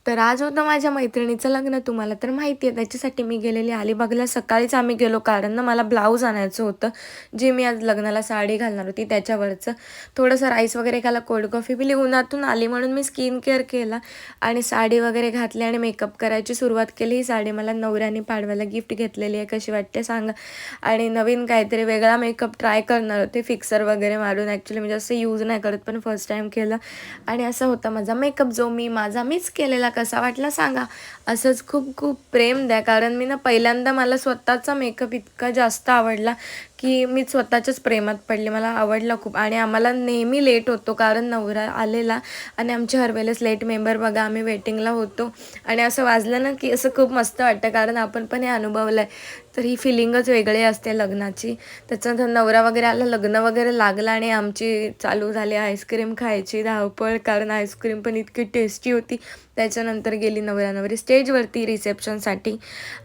तर आज होतं माझ्या मैत्रिणीचं लग्न, तुम्हाला तर माहिती आहे. त्याच्यासाठी मी गेलेली अलिबागला. सकाळीच आम्ही गेलो कारण ना मला ब्लाऊज आणायचं होतं, जे मी आज लग्नाला साडी घालणार होती त्याच्यावरचं. थोडंसं राईस वगैरे खाल्ला, कोल्ड कॉफी पिली. उन्हातून आली म्हणून मी स्किन केअर केला आणि साडी वगैरे घातली आणि मेकअप करायची सुरुवात केली. ही साडी मला नवऱ्याने पाडव्याला गिफ्ट घेतलेली आहे. कशी वाटते सांगा? आणि नवीन काहीतरी वेगळा मेकअप ट्राय करणार होते, फिक्सर वगैरे मारून. ॲक्च्युली मी जास्त यूज नाही करत, पण फर्स्ट टाईम केलं आणि असा होता माझा मेकअप, जो मीच केलेला. कसा वाटला सांगा? असंच खूप खूप प्रेम द्या, कारण मी ना पहिल्यांदा मला स्वतःचा मेकअप इतका जास्त आवडला की मी स्वतःच्याच प्रेमात पडले. मला आवडला खूप. आणि आम्हाला नेहमी लेट होतो कारण नवरा आलेला आणि आमचे हर वेळेस लेट मेंबर बघा, आम्ही वेटिंगला होतो. आणि असं वाजलं ना की असं खूप मस्त वाटतं, कारण आपण पण हे अनुभवलं आहे. तर ही फिलिंगच वेगळी असते लग्नाची. त्याच्यानंतर नवरा वगैरे आला, लग्न वगैरे लागलं आणि आमची चालू झाली आईस्क्रीम खायची धावपळ, कारण आईस्क्रीम पण इतकी टेस्टी होती. त्याच्यानंतर गेली नवरा-नवरी स्टेजवरती रिसेप्शनसाठी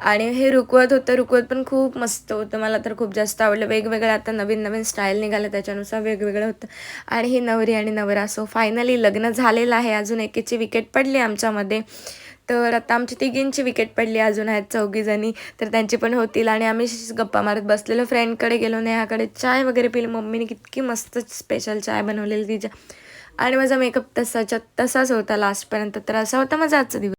आणि हे रुकवत होतं. रुकवत पण खूप मस्त होतं. मला तर खूप जास्त आवडलं. वेगवेगळं आता नवीन-नवीन स्टाईल निघालं, त्याच्यानुसार वेगवेगळं होतं. आणि ही नवरी आणि नवरा. सो फायनली लग्न झालेलं आहे. अजून एकीची विकेट पडली आमच्यामध्ये. तर आता आमची तिघींची विकेट पडली, अजून आहेत चौघीजणी. तर त्यांची पण होतील आणि आम्ही गप्पा मारत बसलेलो. फ्रेंडकडे गेलो, नेहाकडे चाय वगैरे पिली. मम्मीने इतकी मस्त स्पेशल चाय बनवलेली तिच्या. आणि माझा मेकअप तसाच होता लास्टपर्यंत. तर असा होता माझा आजचा दिवस.